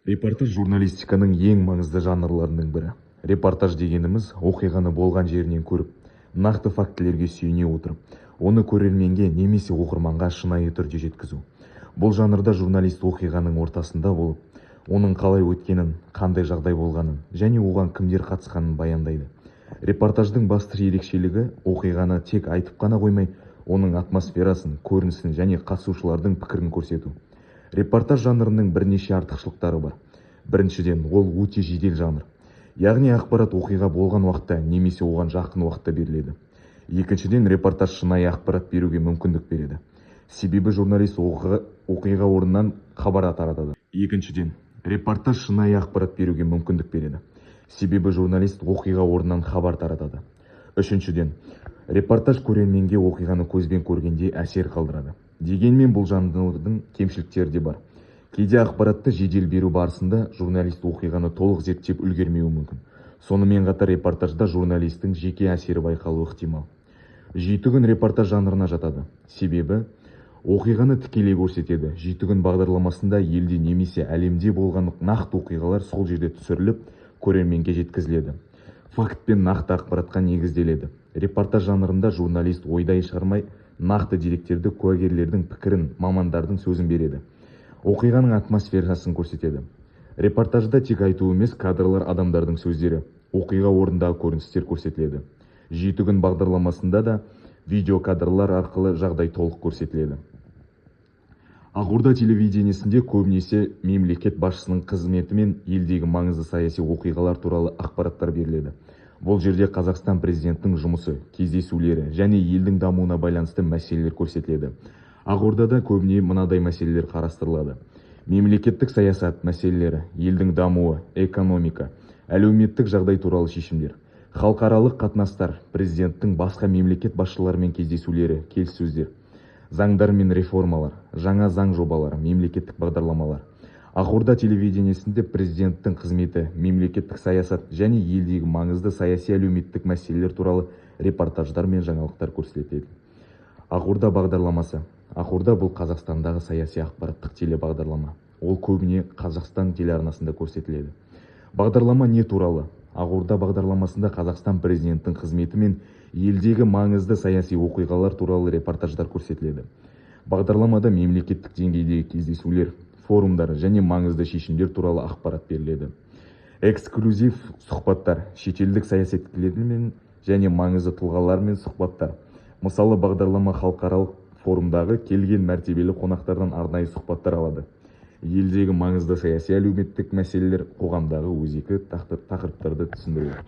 Репортаж журналистиканың ең маңызды жанрларының бірі. Репортаж дегеніміз оқиғаны болған жерінен көріп, нақты фактілерге сүйене отырып, оны көрерменге немесе оқырманға шынайы түрде жеткізу. Бұл жанрда журналист оқиғаның ортасында болып, оның қалай өткенін, қандай жағдай болғанын және оған кімдер қатысқанын баяндайды. Репортаждың басты ерекшелігі оқиғаны тек айтып қана қоймай, оның атмосферасын, көрінісін және қатысушылардың пікірін көрсету. Репортаж жанрының бірнеше артықшылықтары бар. Біріншіден, ол өте жедел жанр. Яғни ақпарат оқиға болған уақытта немесе оған жақын уақытта беріледі. Екіншіден, репортаж шынайы ақпарат беруге мүмкіндік береді. Себебі журналист оқиға орнынан хабар таратады. Екіншіден, репортаж шынайы ақпарат беруге мүмкіндік береді. Себебі журналист оқиға орнынан хабар таратады. Үшіншіден, репортаж көрерменге оқиғаны көзбен көргенде әсер қалдырады. Дегенмен бұл жанрдың кемшіліктері де бар. Кейде ақпаратты жедел беру барысында журналист оқиғаны толық зерттеп үлгермеуі мүмкін. Сонымен қатар репортажда журналистің жеке әсері байқалуы ықтимал. Жетігін репортаж жанрына жатады. Себебі оқиғаны тікелей көрсетеді. Жетігін бағдарламасында елде немесе әлемде болған нақты оқиғалар сол жерде түсіріліп, көрерменге жеткізіледі. Факт пен нақты ақпаратқа негізделеді. Репортаж жанрында журналист ойдай шығармай, нақты деректерді, куәгерлердің пікірін, мамандардың сөзін береді. Оқиғаның атмосферасын көрсетеді. Репортажда тек айту емес, кадрлар адамдардың сөздері, оқиға орнындағы көріністер көрсетіледі. Жетігін бағдарламасында да видеокадрлар арқылы жағдай толық көрсетіледі. Ақорда телевидениесінде көбінесе мемлекет басшысының қызметі мен елдегі маңызды саяси оқиғалар туралы ақпараттар беріледі. Бұл жерде Қазақстан президентінің жұмысы, кездесулері және елдің дамуына байланысты мәселелер көрсетіледі. Ақордада көбіне мынадай мәселелер қарастырылады. Мемлекеттік саясат мәселелері, елдің дамуы, экономика, әлеуметтік жағдай туралы шешімдер, халықаралық қатынастар, президенттің басқа мемлекет басшыларымен кездесулері, келіссөздер, заңдар мен реформалар, жаңа заң жобалары, мемлекеттік бағдарламалар. Ақорда телевидениесінде президенттің қызметі, мемлекеттік саясат және елдегі маңызды саяси әлеуметтік мәселелер туралы репортаждар мен жаңалықтар көрсетіледі. Ақорда бағдарламасы. Ақорда бұл Қазақстандағы саяси ақпараттық телебағдарлама. Ол көбіне Қазақстан телеарнасында көрсетіледі. Бағдарлама не туралы? Ақорда бағдарламасында Қазақстан президентінің қызметі мен елдегі маңызды саяси оқиғалар туралы репортаждар көрсетіледі. Бағдарламада мемлекеттік деңгейдегі кездесулер, форумдар және маңызды шешімдер туралы ақпарат беріледі. Эксклюзив сұхбаттар, шетелдік саясаткерлермен және маңызды тұлғалармен сұхбаттар. Мысалы, бағдарлама халықаралық форумдағы келген мәртебелі қонақтардан арнайы сұхбаттар алады. Елдегі маңызды саяси әлеуметтік мәселелер, қоғамдағы өзекті тақырыптарды түсіндіреді.